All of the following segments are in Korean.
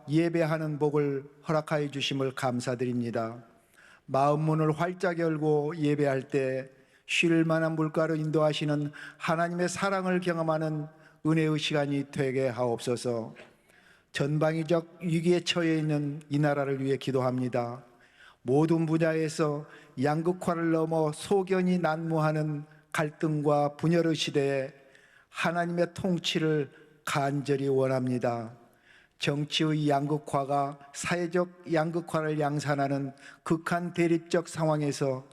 예배하는 복을 허락하여 주심을 감사드립니다. 마음 문을 활짝 열고 예배할 때 쉴 만한 물가로 인도하시는 하나님의 사랑을 경험하는 은혜의 시간이 되게 하옵소서. 전방위적 위기에 처해 있는 이 나라를 위해 기도합니다. 모든 분야에서 양극화를 넘어 소견이 난무하는 갈등과 분열의 시대에 하나님의 통치를 간절히 원합니다. 정치의 양극화가 사회적 양극화를 양산하는 극한 대립적 상황에서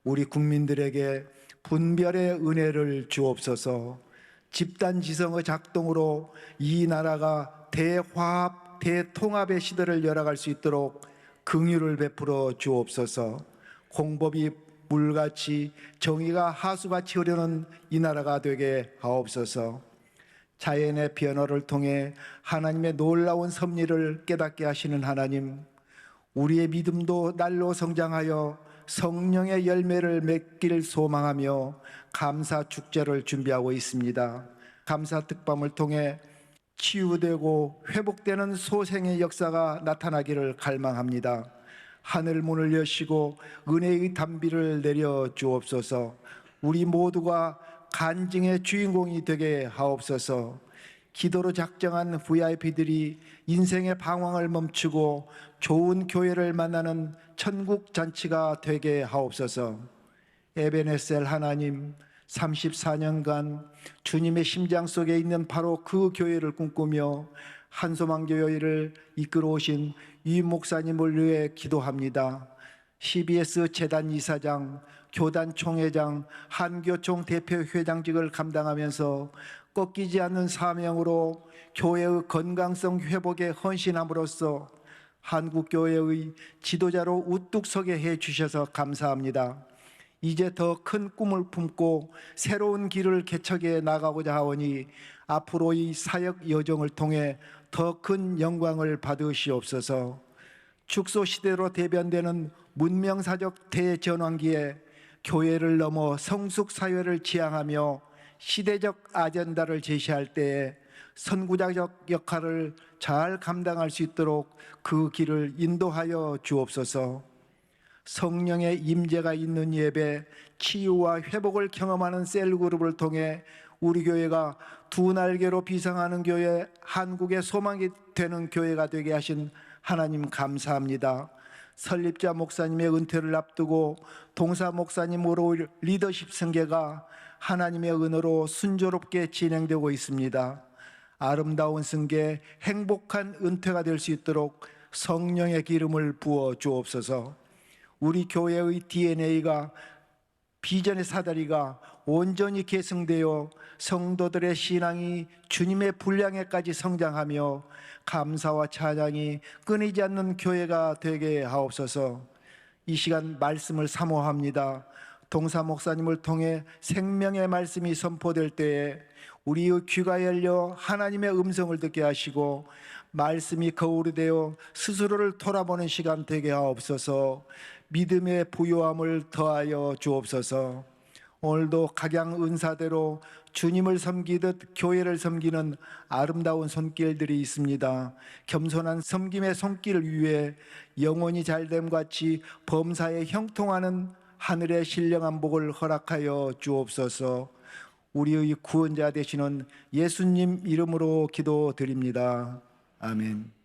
우리 국민들에게 분별의 은혜를 주옵소서. 집단 지성의 작동으로 이 나라가 대화합, 대통합의 시대를 열어갈 수 있도록 긍휼을 베풀어 주옵소서. 공법이 물같이 정의가 하수같이 흐르는 이 나라가 되게 하옵소서. 자연의 변화를 통해 하나님의 놀라운 섭리를 깨닫게 하시는 하나님, 우리의 믿음도 날로 성장하여 성령의 열매를 맺길 소망하며 감사 축제를 준비하고 있습니다. 감사 특밤을 통해 치유되고 회복되는 소생의 역사가 나타나기를 갈망합니다. 하늘 문을 여시고 은혜의 단비를 내려 주옵소서. 우리 모두가 간증의 주인공이 되게 하옵소서. 기도로 작정한 VIP들이 인생의 방황을 멈추고 좋은 교회를 만나는 천국 잔치가 되게 하옵소서. 에베네셀 하나님, 34년간 주님의 심장 속에 있는 바로 그 교회를 꿈꾸며 한소망교회를 이끌어 오신 이 목사님을 위해 기도합니다. CBS 재단 이사장, 교단 총회장, 한교총 대표 회장직을 감당하면서 꺾이지 않는 사명으로 교회의 건강성 회복에 헌신함으로써 한국교회의 지도자로 우뚝 서게 해 주셔서 감사합니다. 이제 더 큰 꿈을 품고 새로운 길을 개척해 나가고자 하오니 앞으로의 사역 여정을 통해 더 큰 영광을 받으시옵소서. 축소시대로 대변되는 문명사적 대전환기에 교회를 넘어 성숙사회를 지향하며 시대적 아젠다를 제시할 때에 선구자적 역할을 잘 감당할 수 있도록 그 길을 인도하여 주옵소서. 성령의 임재가 있는 예배, 치유와 회복을 경험하는 셀그룹을 통해 우리 교회가 두 날개로 비상하는 교회, 한국의 소망이 되는 교회가 되게 하신 하나님 감사합니다. 설립자 목사님의 은퇴를 앞두고 동사 목사님으로 리더십 승계가 하나님의 은혜로 순조롭게 진행되고 있습니다. 아름다운 승계, 행복한 은퇴가 될 수 있도록 성령의 기름을 부어 주옵소서. 우리 교회의 DNA가, 비전의 사다리가 온전히 계승되어 성도들의 신앙이 주님의 분량에까지 성장하며 감사와 찬양이 끊이지 않는 교회가 되게 하옵소서. 이 시간 말씀을 사모합니다. 동사 목사님을 통해 생명의 말씀이 선포될 때에 우리의 귀가 열려 하나님의 음성을 듣게 하시고 말씀이 거울이 되어 스스로를 돌아보는 시간 되게 하옵소서. 믿음의 부요함을 더하여 주옵소서. 오늘도 각양 은사대로 주님을 섬기듯 교회를 섬기는 아름다운 손길들이 있습니다. 겸손한 섬김의 손길 위에 영혼이 잘됨 같이 범사에 형통하는 하늘의 신령한 복을 허락하여 주옵소서. 우리의 구원자 되시는 예수님 이름으로 기도드립니다. 아멘.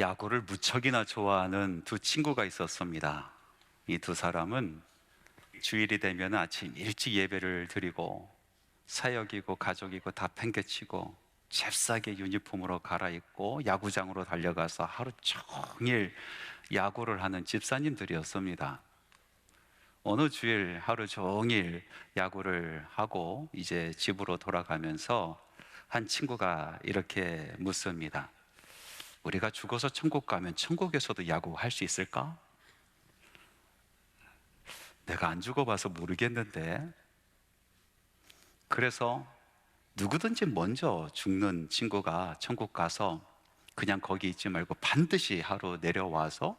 야구를 무척이나 좋아하는 두 친구가 있었습니다. 이 두 사람은 주일이 되면 아침 일찍 예배를 드리고 사역이고 가족이고 다 팽개치고 잽싸게 유니폼으로 갈아입고 야구장으로 달려가서 하루 종일 야구를 하는 집사님들이었습니다. 어느 주일 하루 종일 야구를 하고 이제 집으로 돌아가면서 한 친구가 이렇게 묻습니다. 우리가 죽어서 천국 가면 천국에서도 야구 할 수 있을까? 내가 안 죽어봐서 모르겠는데. 그래서 누구든지 먼저 죽는 친구가 천국 가서 그냥 거기 있지 말고 반드시 하루 내려와서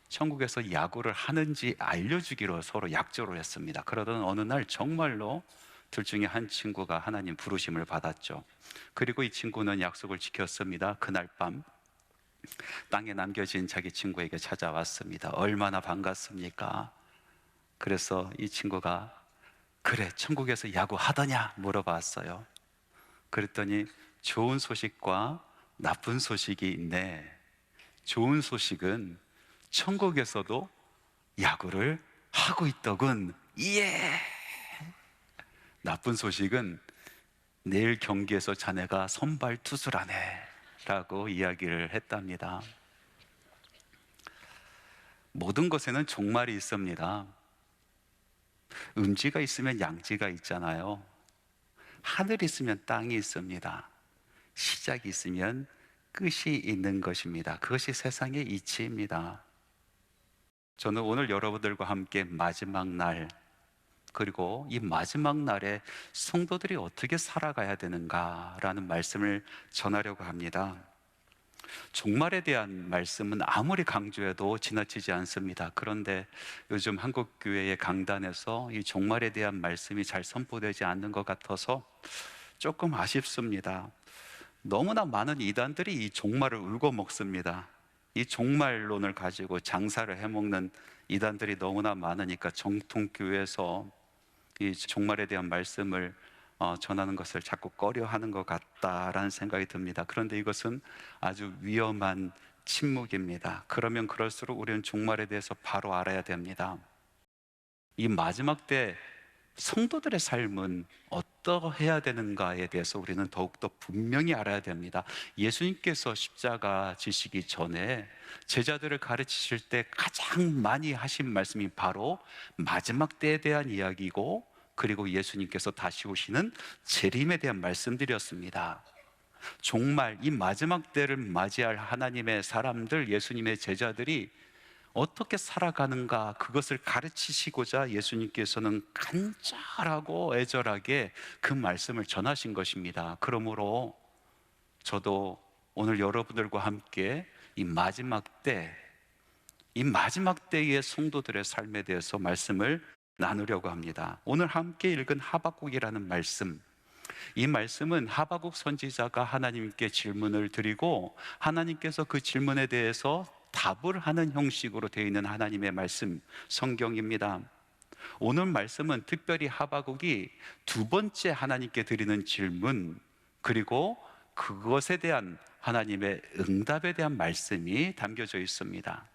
천국에서 야구를 하는지 알려주기로 서로 약조를 했습니다. 그러던 어느 날 정말로 둘 중에 한 친구가 하나님 부르심을 받았죠. 그리고 이 친구는 약속을 지켰습니다. 그날 밤 땅에 남겨진 자기 친구에게 찾아왔습니다. 얼마나 반갑습니까? 그래서 이 친구가 그래, 천국에서 야구 하더냐 물어봤어요. 그랬더니 좋은 소식과 나쁜 소식이 있네. 좋은 소식은 천국에서도 야구를 하고 있더군. 예! 나쁜 소식은 내일 경기에서 자네가 선발 투수라네 라고 이야기를 했답니다. 모든 것에는 종말이 있습니다. 음지가 있으면 양지가 있잖아요. 하늘이 있으면 땅이 있습니다. 시작이 있으면 끝이 있는 것입니다. 그것이 세상의 이치입니다. 저는 오늘 여러분들과 함께 마지막 날, 그리고 이 마지막 날에 성도들이 어떻게 살아가야 되는가라는 말씀을 전하려고 합니다. 종말에 대한 말씀은 아무리 강조해도 지나치지 않습니다. 그런데 요즘 한국교회의 강단에서 이 종말에 대한 말씀이 잘 선포되지 않는 것 같아서 조금 아쉽습니다. 너무나 많은 이단들이 이 종말을 울고 먹습니다. 이 종말론을 가지고 장사를 해먹는 이단들이 너무나 많으니까 정통교회에서 이 종말에 대한 말씀을 전하는 것을 자꾸 꺼려하는 것 같다라는 생각이 듭니다. 그런데 이것은 아주 위험한 침묵입니다. 그러면 그럴수록 우리는 종말에 대해서 바로 알아야 됩니다. 이 마지막 때 성도들의 삶은 어떠해야 되는가에 대해서 우리는 더욱더 분명히 알아야 됩니다. 예수님께서 십자가 지시기 전에 제자들을 가르치실 때 가장 많이 하신 말씀이 바로 마지막 때에 대한 이야기고, 그리고 예수님께서 다시 오시는 재림에 대한 말씀들이었습니다. 종말, 이 마지막 때를 맞이할 하나님의 사람들, 예수님의 제자들이 어떻게 살아가는가, 그것을 가르치시고자 예수님께서는 간절하고 애절하게 그 말씀을 전하신 것입니다. 그러므로 저도 오늘 여러분들과 함께 이 마지막 때의 성도들의 삶에 대해서 말씀을 나누려고 합니다. 오늘 함께 읽은 하박국이라는 말씀, 이 말씀은 하박국 선지자가 하나님께 질문을 드리고 하나님께서 그 질문에 대해서 답을 하는 형식으로 되어 있는 하나님의 말씀, 성경입니다. 오늘 말씀은 특별히 하박국이 두 번째 하나님께 드리는 질문, 그리고 그것에 대한 하나님의 응답에 대한 말씀이 담겨져 있습니다.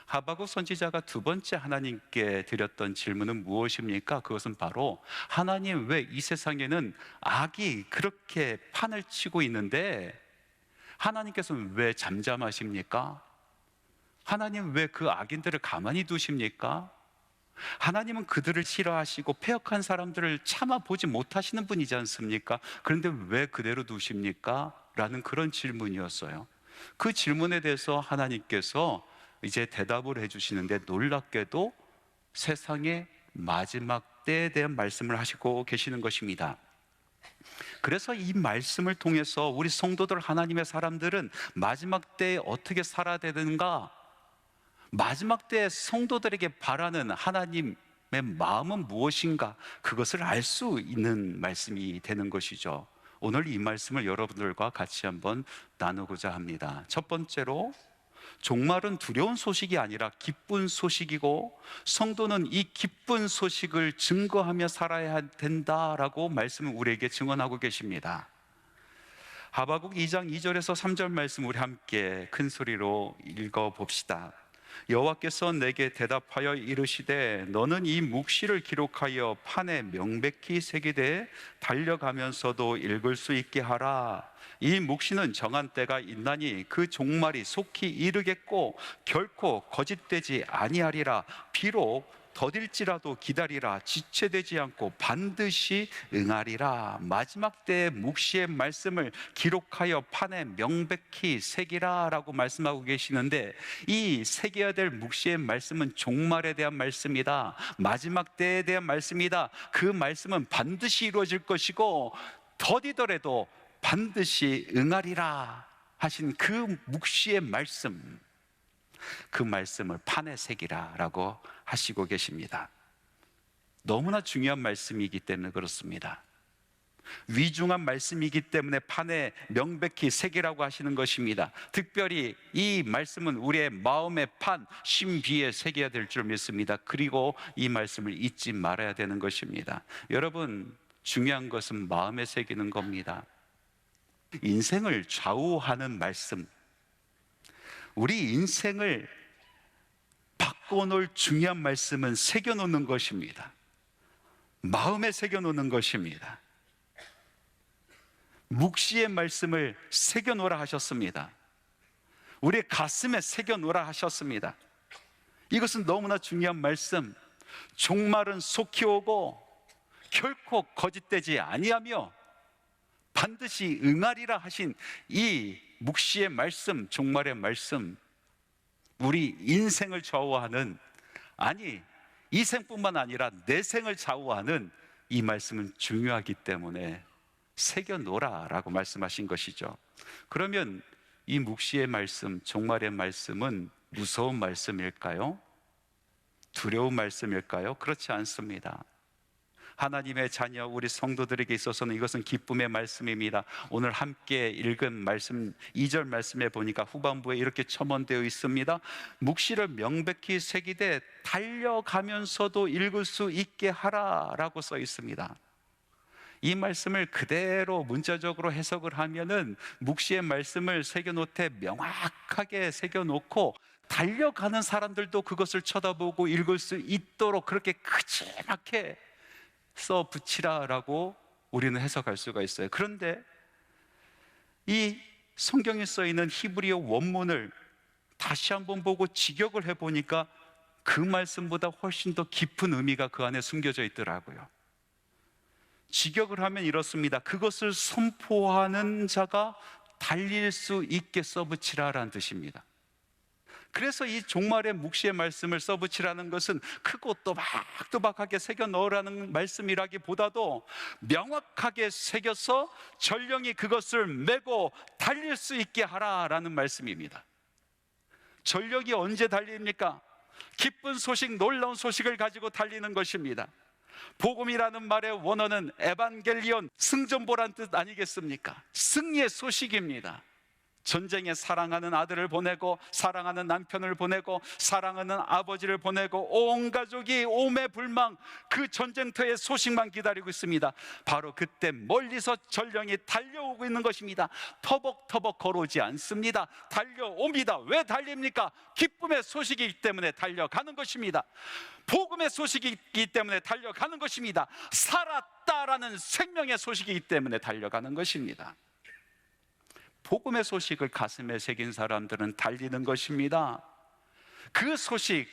하박국 선지자가 두 번째 하나님께 드렸던 질문은 무엇입니까? 그것은 바로 하나님, 왜 이 세상에는 악이 그렇게 판을 치고 있는데 하나님께서는 왜 잠잠하십니까? 하나님, 왜 그 악인들을 가만히 두십니까? 하나님은 그들을 싫어하시고 패역한 사람들을 참아보지 못하시는 분이지 않습니까? 그런데 왜 그대로 두십니까? 라는 그런 질문이었어요. 그 질문에 대해서 하나님께서 이제 대답을 해주시는데 놀랍게도 세상의 마지막 때에 대한 말씀을 하시고 계시는 것입니다. 그래서 이 말씀을 통해서 우리 성도들, 하나님의 사람들은 마지막 때에 어떻게 살아야 되는가, 마지막 때에 성도들에게 바라는 하나님의 마음은 무엇인가, 그것을 알 수 있는 말씀이 되는 것이죠. 오늘 이 말씀을 여러분들과 같이 한번 나누고자 합니다. 첫 번째로, 종말은 두려운 소식이 아니라 기쁜 소식이고 성도는 이 기쁜 소식을 증거하며 살아야 된다라고 말씀을 우리에게 증언하고 계십니다. 하박국 2장 2절에서 3절 말씀 우리 함께 큰 소리로 읽어 봅시다. 여호와께서 내게 대답하여 이르시되 너는 이 묵시를 기록하여 판에 명백히 새기되 달려가면서도 읽을 수 있게 하라. 이 묵시는 정한 때가 있나니 그 종말이 속히 이르겠고 결코 거짓되지 아니하리라. 비록 더딜지라도 기다리라. 지체되지 않고 반드시 응하리라. 마지막 때의 묵시의 말씀을 기록하여 판에 명백히 새기라 라고 말씀하고 계시는데, 이 새겨야 될 묵시의 말씀은 종말에 대한 말씀이다. 마지막 때에 대한 말씀이다. 그 말씀은 반드시 이루어질 것이고 더디더라도 반드시 응하리라 하신 그 묵시의 말씀, 그 말씀을 판에 새기라 라고 하시고 계십니다. 너무나 중요한 말씀이기 때문에 그렇습니다. 위중한 말씀이기 때문에 판에 명백히 새기라고 하시는 것입니다. 특별히 이 말씀은 우리의 마음의 판, 심비에 새겨야 될 줄 믿습니다. 그리고 이 말씀을 잊지 말아야 되는 것입니다. 여러분, 중요한 것은 마음에 새기는 겁니다. 인생을 좌우하는 말씀, 우리 인생을 바꿔놓을 중요한 말씀은 새겨놓는 것입니다. 마음에 새겨놓는 것입니다. 묵시의 말씀을 새겨놓으라 하셨습니다. 우리의 가슴에 새겨놓으라 하셨습니다. 이것은 너무나 중요한 말씀. 종말은 속히 오고 결코 거짓되지 아니하며 반드시 응하리라 하신 이 묵시의 말씀, 종말의 말씀, 우리 인생을 좌우하는, 아니 이 생뿐만 아니라 내 생을 좌우하는 이 말씀은 중요하기 때문에 새겨놓으라 라고 말씀하신 것이죠. 그러면 이 묵시의 말씀, 종말의 말씀은 무서운 말씀일까요? 두려운 말씀일까요? 그렇지 않습니다. 하나님의 자녀 우리 성도들에게 있어서는 이것은 기쁨의 말씀입니다. 오늘 함께 읽은 말씀 2절 말씀에 보니까 후반부에 이렇게 첨언되어 있습니다. 묵시를 명백히 새기되 달려가면서도 읽을 수 있게 하라 라고 써 있습니다. 이 말씀을 그대로 문자적으로 해석을 하면은 묵시의 말씀을 새겨놓되 명확하게 새겨놓고 달려가는 사람들도 그것을 쳐다보고 읽을 수 있도록 그렇게 크지막하게 써 붙이라라고 우리는 해석할 수가 있어요. 그런데 이 성경에 써 있는 히브리어 원문을 다시 한번 보고 직역을 해보니까 그 말씀보다 훨씬 더 깊은 의미가 그 안에 숨겨져 있더라고요. 직역을 하면 이렇습니다. 그것을 선포하는 자가 달릴 수 있게 써붙이라라는 뜻입니다. 그래서 이 종말의 묵시의 말씀을 써붙이라는 것은 크고 또박또박하게 새겨 넣으라는 말씀이라기보다도 명확하게 새겨서 전령이 그것을 메고 달릴 수 있게 하라라는 말씀입니다. 전령이 언제 달립니까? 기쁜 소식, 놀라운 소식을 가지고 달리는 것입니다. 복음이라는 말의 원어는 에반겔리온, 승전보란 뜻 아니겠습니까? 승리의 소식입니다. 전쟁에 사랑하는 아들을 보내고 사랑하는 남편을 보내고 사랑하는 아버지를 보내고 온 가족이 오매불망 그 전쟁터의 소식만 기다리고 있습니다. 바로 그때 멀리서 전령이 달려오고 있는 것입니다. 터벅터벅 걸어오지 않습니다. 달려옵니다. 왜 달립니까? 기쁨의 소식이기 때문에 달려가는 것입니다. 복음의 소식이기 때문에 달려가는 것입니다. 살았다라는 생명의 소식이기 때문에 달려가는 것입니다. 복음의 소식을 가슴에 새긴 사람들은 달리는 것입니다. 그 소식,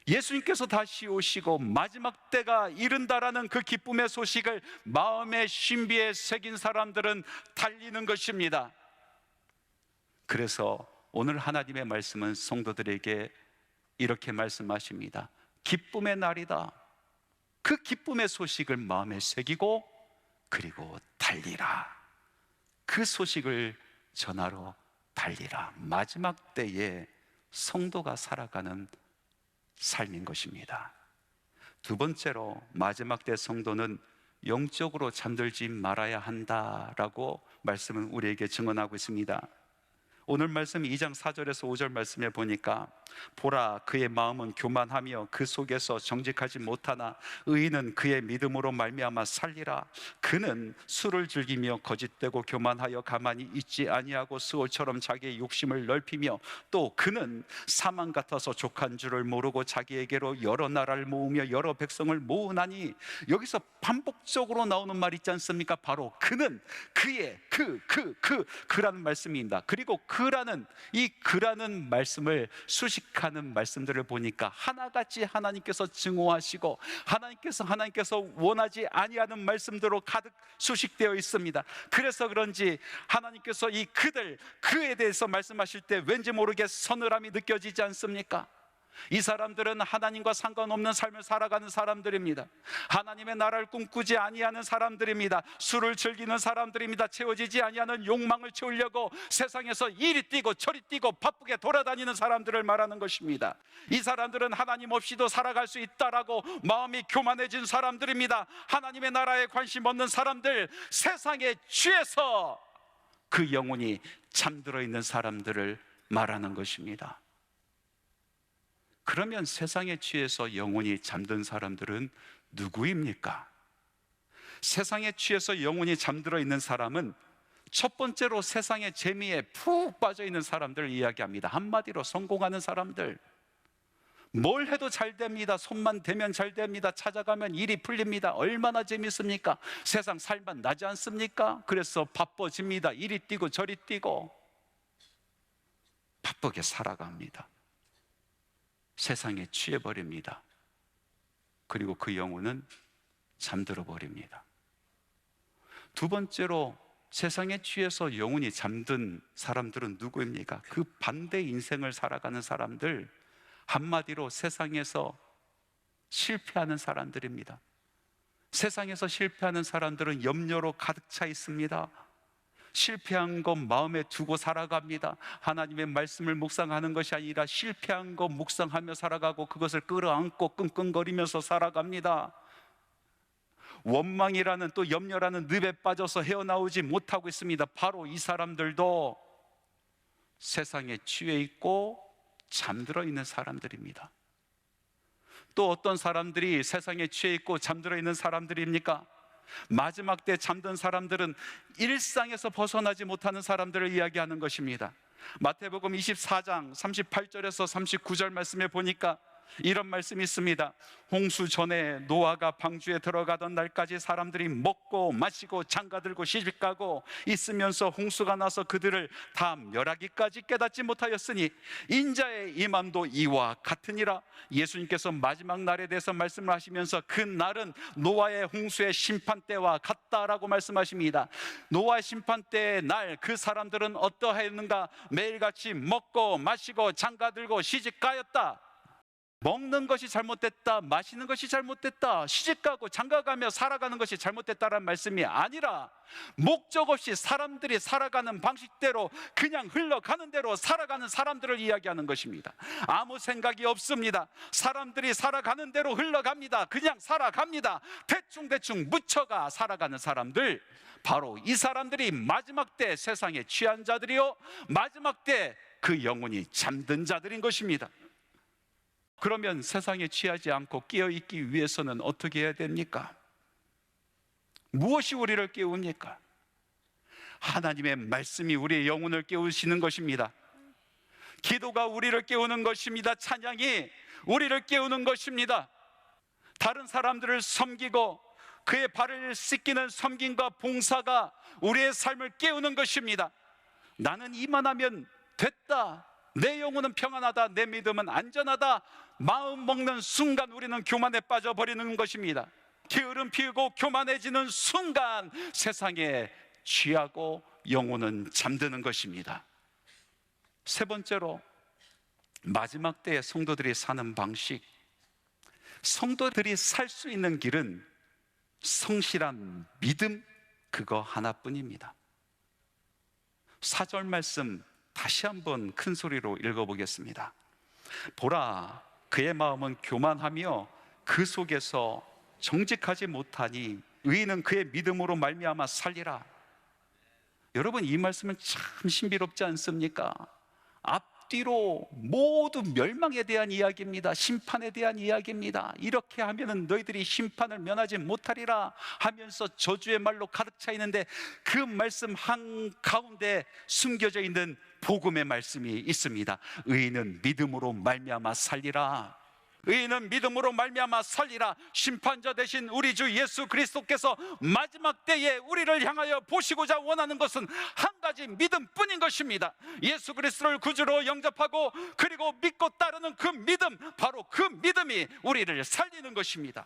예수님께서 다시 오시고 마지막 때가 이른다라는 그 기쁨의 소식을 마음의 신비에 새긴 사람들은 달리는 것입니다. 그래서 오늘 하나님의 말씀은 성도들에게 이렇게 말씀하십니다. 기쁨의 날이다. 그 기쁨의 소식을 마음에 새기고 그리고 달리라. 그 소식을 전하러 달리라. 마지막 때에 성도가 살아가는 삶인 것입니다. 두 번째로 마지막 때 성도는 영적으로 잠들지 말아야 한다라고 말씀은 우리에게 증언하고 있습니다. 오늘 말씀 2장 4절에서 5절 말씀에 보니까 보라, 그의 마음은 교만하며 그 속에서 정직하지 못하나 의인은 그의 믿음으로 말미암아 살리라. 그는 술을 즐기며 거짓되고 교만하여 가만히 있지 아니하고 스올처럼 자기의 욕심을 넓히며, 또 그는 사망 같아서 족한 줄을 모르고 자기에게로 여러 나라를 모으며 여러 백성을 모으나니. 여기서 반복적으로 나오는 말 있지 않습니까? 바로 그는, 그의, 그라는 말씀입니다. 그리고 그라는 말씀을 수식하는 말씀들을 보니까 하나같이 하나님께서 증오하시고 하나님께서 원하지 아니하는 말씀대로 가득 수식되어 있습니다. 그래서 그런지 하나님께서 이 그에 대해서 말씀하실 때 왠지 모르게 서늘함이 느껴지지 않습니까? 이 사람들은 하나님과 상관없는 삶을 살아가는 사람들입니다. 하나님의 나라를 꿈꾸지 아니하는 사람들입니다. 술을 즐기는 사람들입니다. 채워지지 아니하는 욕망을 채우려고 세상에서 이리 뛰고 저리 뛰고 바쁘게 돌아다니는 사람들을 말하는 것입니다. 이 사람들은 하나님 없이도 살아갈 수 있다라고 마음이 교만해진 사람들입니다. 하나님의 나라에 관심 없는 사람들, 세상에 취해서 그 영혼이 잠들어 있는 사람들을 말하는 것입니다. 그러면 세상에 취해서 영혼이 잠든 사람들은 누구입니까? 세상에 취해서 영혼이 잠들어 있는 사람은 첫 번째로 세상의 재미에 푹 빠져 있는 사람들을 이야기합니다. 한마디로 성공하는 사람들. 뭘 해도 잘 됩니다. 손만 대면 잘 됩니다. 찾아가면 일이 풀립니다. 얼마나 재밌습니까? 세상 살만 나지 않습니까? 그래서 바빠집니다. 이리 뛰고 저리 뛰고 바쁘게 살아갑니다. 세상에 취해버립니다. 그리고 그 영혼은 잠들어 버립니다. 두 번째로 세상에 취해서 영혼이 잠든 사람들은 누구입니까? 그 반대 인생을 살아가는 사람들, 한마디로 세상에서 실패하는 사람들입니다. 세상에서 실패하는 사람들은 염려로 가득 차 있습니다. 실패한 것 마음에 두고 살아갑니다. 하나님의 말씀을 묵상하는 것이 아니라 실패한 것 묵상하며 살아가고 그것을 끌어안고 끙끙거리면서 살아갑니다. 원망이라는 또 염려라는 늪에 빠져서 헤어나오지 못하고 있습니다. 바로 이 사람들도 세상에 취해 있고 잠들어 있는 사람들입니다. 또 어떤 사람들이 세상에 취해 있고 잠들어 있는 사람들입니까? 마지막 때 잠든 사람들은 일상에서 벗어나지 못하는 사람들을 이야기하는 것입니다. 마태복음 24장 38절에서 39절 말씀에 보니까 이런 말씀이 있습니다. 홍수 전에 노아가 방주에 들어가던 날까지 사람들이 먹고 마시고 장가들고 시집가고 있으면서 홍수가 나서 그들을 다 멸하기까지 깨닫지 못하였으니 인자의 임함도 이와 같으니라. 예수님께서 마지막 날에 대해서 말씀을 하시면서 그 날은 노아의 홍수의 심판 때와 같다라고 말씀하십니다. 노아의 심판 때의 날, 그 사람들은 어떠했는가? 매일같이 먹고 마시고 장가들고 시집가였다. 먹는 것이 잘못됐다, 마시는 것이 잘못됐다, 시집가고 장가가며 살아가는 것이 잘못됐다라는 말씀이 아니라 목적 없이 사람들이 살아가는 방식대로 그냥 흘러가는 대로 살아가는 사람들을 이야기하는 것입니다. 아무 생각이 없습니다. 사람들이 살아가는 대로 흘러갑니다. 그냥 살아갑니다. 대충대충 묻혀가 살아가는 사람들, 바로 이 사람들이 마지막 때 세상에 취한 자들이요, 마지막 때 그 영혼이 잠든 자들인 것입니다. 그러면 세상에 취하지 않고 깨어있기 위해서는 어떻게 해야 됩니까? 무엇이 우리를 깨웁니까? 하나님의 말씀이 우리의 영혼을 깨우시는 것입니다. 기도가 우리를 깨우는 것입니다. 찬양이 우리를 깨우는 것입니다. 다른 사람들을 섬기고 그의 발을 씻기는 섬김과 봉사가 우리의 삶을 깨우는 것입니다. 나는 이만하면 됐다, 내 영혼은 평안하다, 내 믿음은 안전하다, 마음 먹는 순간 우리는 교만에 빠져버리는 것입니다. 게으름 피우고 교만해지는 순간 세상에 취하고 영혼은 잠드는 것입니다. 세 번째로, 마지막 때에 성도들이 사는 방식, 성도들이 살 수 있는 길은 성실한 믿음, 그거 하나뿐입니다. 4절 말씀 다시 한번 큰 소리로 읽어보겠습니다. 보라, 그의 마음은 교만하며 그 속에서 정직하지 못하니 의인은 그의 믿음으로 말미암아 살리라. 여러분, 이 말씀은 참 신비롭지 않습니까? 앞뒤로 모두 멸망에 대한 이야기입니다. 심판에 대한 이야기입니다. 이렇게 하면은 너희들이 심판을 면하지 못하리라 하면서 저주의 말로 가득 차 있는데, 그 말씀 한가운데 숨겨져 있는 복음의 말씀이 있습니다. 의인은 믿음으로 말미암아 살리라. 의인은 믿음으로 말미암아 살리라. 심판자 되신 우리 주 예수 그리스도께서 마지막 때에 우리를 향하여 보시고자 원하는 것은 한 가지 믿음뿐인 것입니다. 예수 그리스도를 구주로 영접하고 그리고 믿고 따르는 그 믿음, 바로 그 믿음이 우리를 살리는 것입니다.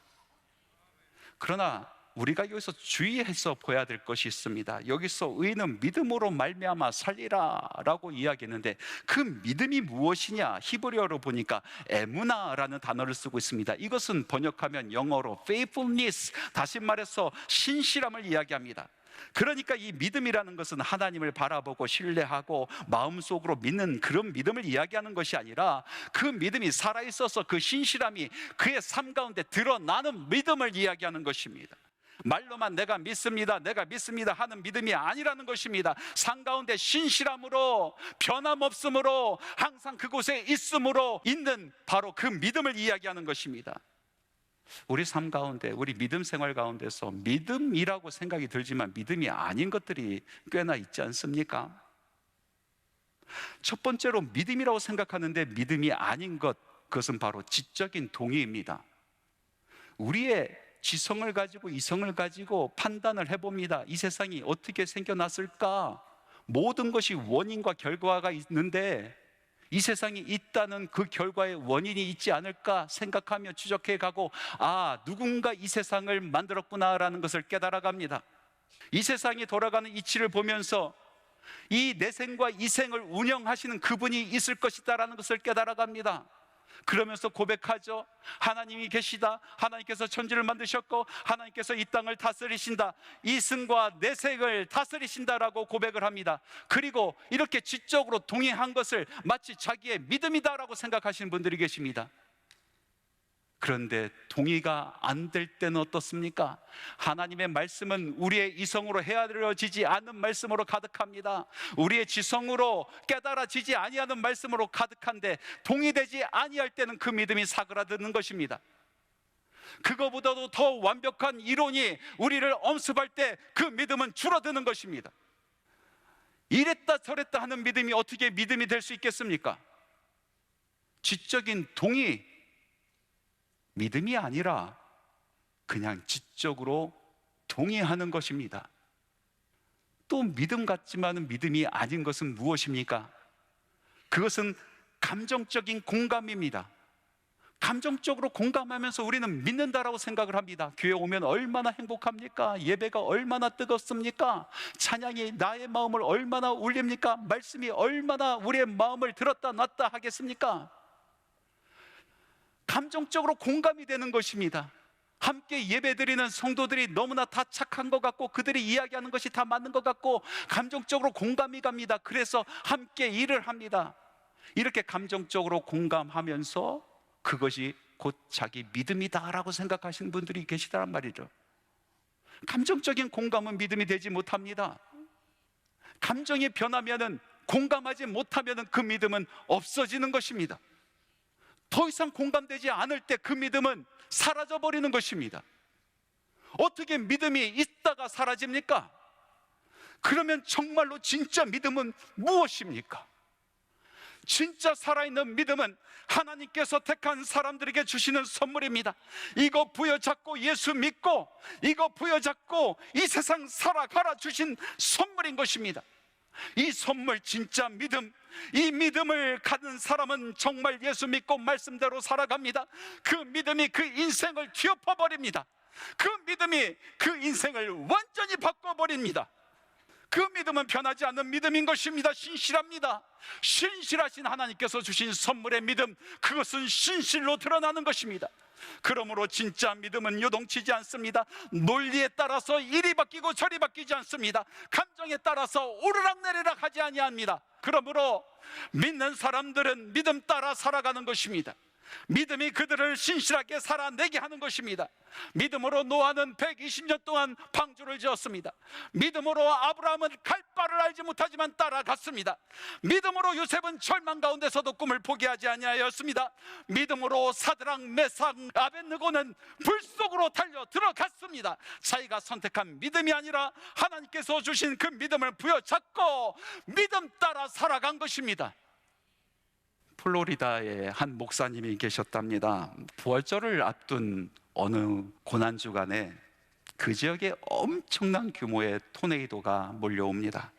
그러나 우리가 여기서 주의해서 보아야 될 것이 있습니다. 여기서 의인은 믿음으로 말미암아 살리라 라고 이야기했는데, 그 믿음이 무엇이냐? 히브리어로 보니까 에무나라는 단어를 쓰고 있습니다. 이것은 번역하면 영어로 faithfulness, 다시 말해서 신실함을 이야기합니다. 그러니까 이 믿음이라는 것은 하나님을 바라보고 신뢰하고 마음속으로 믿는 그런 믿음을 이야기하는 것이 아니라, 그 믿음이 살아있어서 그 신실함이 그의 삶 가운데 드러나는 믿음을 이야기하는 것입니다. 말로만 내가 믿습니다 하는 믿음이 아니라는 것입니다. 삶 가운데 신실함으로, 변함없음으로, 항상 그곳에 있음으로 있는 바로 그 믿음을 이야기하는 것입니다. 우리 삶 가운데, 우리 믿음 생활 가운데서 믿음이라고 생각이 들지만 믿음이 아닌 것들이 꽤나 있지 않습니까? 첫 번째로 믿음이라고 생각하는데 믿음이 아닌 것, 그것은 바로 지적인 동의입니다. 우리의 지성을 가지고 이성을 가지고 판단을 해봅니다. 이 세상이 어떻게 생겨났을까? 모든 것이 원인과 결과가 있는데 이 세상이 있다는 그 결과에 원인이 있지 않을까 생각하며 추적해 가고, 누군가 이 세상을 만들었구나라는 것을 깨달아갑니다. 이 세상이 돌아가는 이치를 보면서 이 내생과 이생을 운영하시는 그분이 있을 것이다라는 것을 깨달아갑니다. 그러면서 고백하죠. 하나님이 계시다. 하나님께서 천지를 만드셨고 하나님께서 이 땅을 다스리신다. 이승과 내생을 다스리신다라고 고백을 합니다. 그리고 이렇게 지적으로 동의한 것을 마치 자기의 믿음이다라고 생각하시는 분들이 계십니다. 그런데 동의가 안 될 때는 어떻습니까? 하나님의 말씀은 우리의 이성으로 헤아려지지 않는 말씀으로 가득합니다. 우리의 지성으로 깨달아지지 아니하는 말씀으로 가득한데, 동의되지 아니할 때는 그 믿음이 사그라드는 것입니다. 그거보다도 더 완벽한 이론이 우리를 엄습할 때 그 믿음은 줄어드는 것입니다. 이랬다 저랬다 하는 믿음이 어떻게 믿음이 될 수 있겠습니까? 지적인 동의, 믿음이 아니라 그냥 지적으로 동의하는 것입니다. 또 믿음 같지만 믿음이 아닌 것은 무엇입니까? 그것은 감정적인 공감입니다. 감정적으로 공감하면서 우리는 믿는다라고 생각을 합니다. 교회 오면 얼마나 행복합니까? 예배가 얼마나 뜨겁습니까? 찬양이 나의 마음을 얼마나 울립니까? 말씀이 얼마나 우리의 마음을 들었다 놨다 하겠습니까? 감정적으로 공감이 되는 것입니다. 함께 예배드리는 성도들이 너무나 다 착한 것 같고 그들이 이야기하는 것이 다 맞는 것 같고 감정적으로 공감이 갑니다. 그래서 함께 일을 합니다. 이렇게 감정적으로 공감하면서 그것이 곧 자기 믿음이다라고 생각하시는 분들이 계시다란 말이죠. 감정적인 공감은 믿음이 되지 못합니다. 감정이 변하면은, 공감하지 못하면은 그 믿음은 없어지는 것입니다. 더 이상 공감되지 않을 때 그 믿음은 사라져버리는 것입니다. 어떻게 믿음이 있다가 사라집니까? 그러면 정말로 진짜 믿음은 무엇입니까? 진짜 살아있는 믿음은 하나님께서 택한 사람들에게 주시는 선물입니다. 이거 부여잡고 예수 믿고, 이거 부여잡고 이 세상 살아가라 주신 선물인 것입니다. 이 선물, 진짜 믿음, 이 믿음을 가진 사람은 정말 예수 믿고 말씀대로 살아갑니다. 그 믿음이 그 인생을 뒤엎어버립니다. 그 믿음이 그 인생을 완전히 바꿔버립니다. 그 믿음은 변하지 않는 믿음인 것입니다. 신실합니다. 신실하신 하나님께서 주신 선물의 믿음, 그것은 신실로 드러나는 것입니다. 그러므로 진짜 믿음은 요동치지 않습니다. 논리에 따라서 이리 바뀌고 저리 바뀌지 않습니다. 감정에 따라서 오르락내리락 하지 아니합니다. 그러므로 믿는 사람들은 믿음 따라 살아가는 것입니다. 믿음이 그들을 신실하게 살아내게 하는 것입니다. 믿음으로 노아는 120년 동안 방주를 지었습니다. 믿음으로 아브라함은 갈 바를 알지 못하지만 따라갔습니다. 믿음으로 요셉은 절망 가운데서도 꿈을 포기하지 아니하였습니다. 믿음으로 사드락, 메삭, 아벳느고는 불 속으로 달려 들어갔습니다. 자기가 선택한 믿음이 아니라 하나님께서 주신 그 믿음을 부여잡고 믿음 따라 살아간 것입니다. 플로리다에 한 목사님이 계셨답니다. 부활절을 앞둔 어느 고난주간에 그 지역에 엄청난 규모의 토네이도가 몰려옵니다.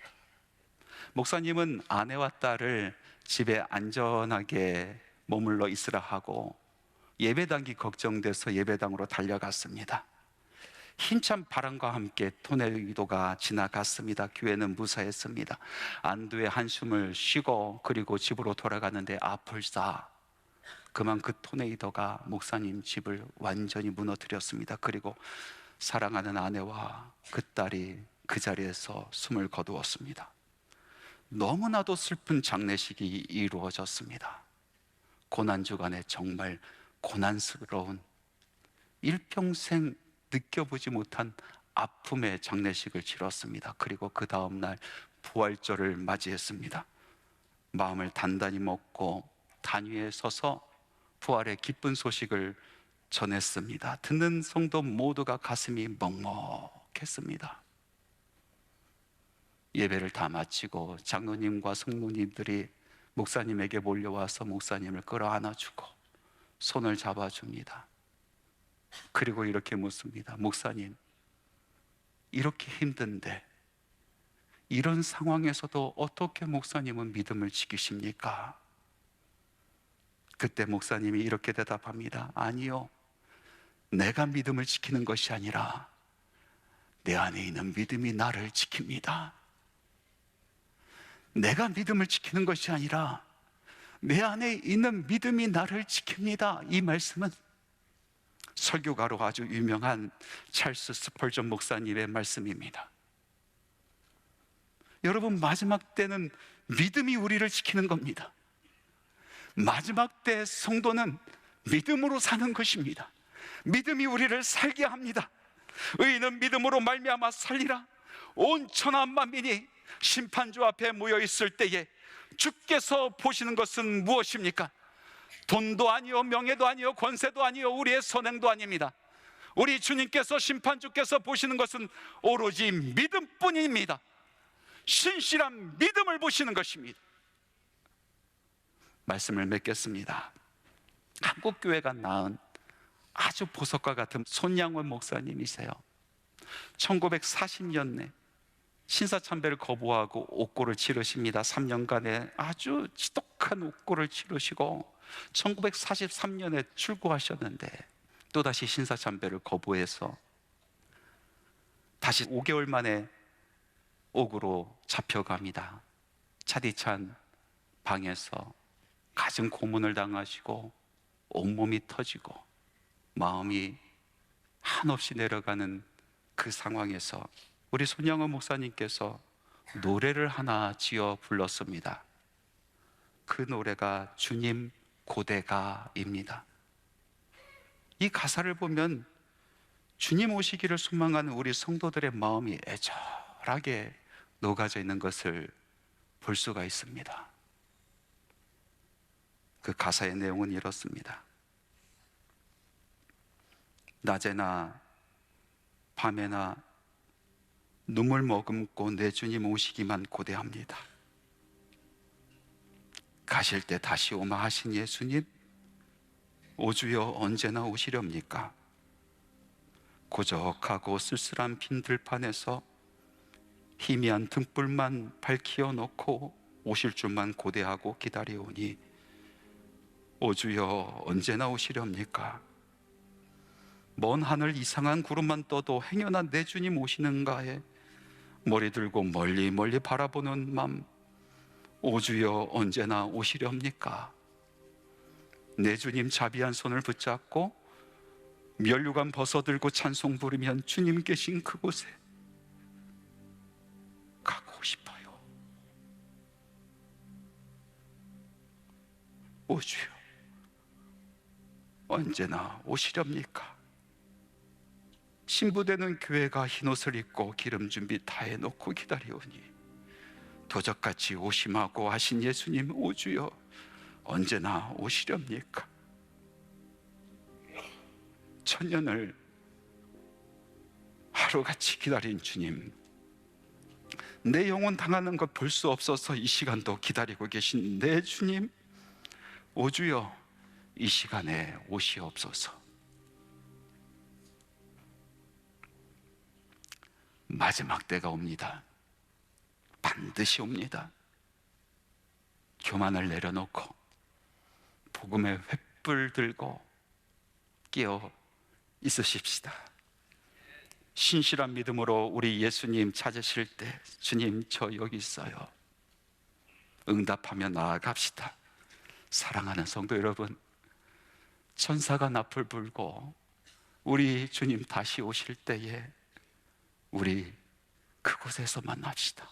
목사님은 아내와 딸을 집에 안전하게 머물러 있으라 하고 예배당이 걱정돼서 예배당으로 달려갔습니다. 힘찬 바람과 함께 토네이도가 지나갔습니다. 교회는 무사했습니다. 안도의 한숨을 쉬고 그리고 집으로 돌아가는데 아플싸 그만 그 토네이도가 목사님 집을 완전히 무너뜨렸습니다. 그리고 사랑하는 아내와 그 딸이 그 자리에서 숨을 거두었습니다. 너무나도 슬픈 장례식이 이루어졌습니다. 고난주간에 정말 고난스러운 일평생 느껴보지 못한 아픔의 장례식을 치렀습니다. 그리고 그 다음날 부활절을 맞이했습니다. 마음을 단단히 먹고 단위에 서서 부활의 기쁜 소식을 전했습니다. 듣는 성도 모두가 가슴이 먹먹했습니다. 예배를 다 마치고 장로님과 성도님들이 목사님에게 몰려와서 목사님을 끌어안아주고 손을 잡아줍니다. 그리고 이렇게 묻습니다. 목사님, 이렇게 힘든데 이런 상황에서도 어떻게 목사님은 믿음을 지키십니까? 그때 목사님이 이렇게 대답합니다. 아니요, 내가 믿음을 지키는 것이 아니라 내 안에 있는 믿음이 나를 지킵니다. 내가 믿음을 지키는 것이 아니라 내 안에 있는 믿음이 나를 지킵니다. 이 말씀은 설교가로 아주 유명한 찰스 스펄전 목사님의 말씀입니다. 여러분, 마지막 때는 믿음이 우리를 지키는 겁니다. 마지막 때 성도는 믿음으로 사는 것입니다. 믿음이 우리를 살게 합니다. 의인은 믿음으로 말미암아 살리라. 온 천하 만민이 심판주 앞에 모여 있을 때에 주께서 보시는 것은 무엇입니까? 돈도 아니요, 명예도 아니요, 권세도 아니요, 우리의 선행도 아닙니다. 우리 주님께서, 심판주께서 보시는 것은 오로지 믿음뿐입니다. 신실한 믿음을 보시는 것입니다. 말씀을 맺겠습니다. 한국교회가 낳은 아주 보석과 같은 손양원 목사님이세요. 1940년에 신사참배를 거부하고 옥고를 치르십니다. 3년간의 아주 지독한 옥고를 치르시고 1943년에 출고하셨는데 또다시 신사참배를 거부해서 다시 5개월 만에 옥으로 잡혀갑니다. 차디찬 방에서 가진 고문을 당하시고 온몸이 터지고 마음이 한없이 내려가는 그 상황에서 우리 손양원 목사님께서 노래를 하나 지어 불렀습니다. 그 노래가 주님 고대가입니다. 이 가사를 보면 주님 오시기를 소망하는 우리 성도들의 마음이 애절하게 녹아져 있는 것을 볼 수가 있습니다. 그 가사의 내용은 이렇습니다. 낮에나 밤에나 눈물 머금고 내 주님 오시기만 고대합니다. 가실 때 다시 오마 하신 예수님, 오주여 언제나 오시렵니까? 고적하고 쓸쓸한 빈 들판에서 희미한 등불만 밝히어 놓고 오실 줄만 고대하고 기다려오니 오주여 언제나 오시렵니까? 먼 하늘 이상한 구름만 떠도 행여나 내 주님 오시는가에 머리 들고 멀리 멀리 바라보는 맘, 오주여 언제나 오시렵니까? 내 주님 자비한 손을 붙잡고 면류관 벗어들고 찬송 부르면 주님 계신 그곳에 가고 싶어요. 오주여 언제나 오시렵니까? 신부되는 교회가 흰옷을 입고 기름 준비 다 해놓고 기다리오니 도적같이 오심하고 하신 예수님, 오주여 언제나 오시렵니까? 천년을 하루같이 기다린 주님, 내 영혼 당하는 것 볼 수 없어서 이 시간도 기다리고 계신 내 주님, 오주여 이 시간에 오시옵소서. 마지막 때가 옵니다. 반드시 옵니다. 교만을 내려놓고 복음의 횃불 들고 깨어 있으십시다. 신실한 믿음으로 우리 예수님 찾으실 때, 주님 저 여기 있어요, 응답하며 나아갑시다. 사랑하는 성도 여러분, 천사가 납을 불고 우리 주님 다시 오실 때에 우리 그곳에서 만납시다.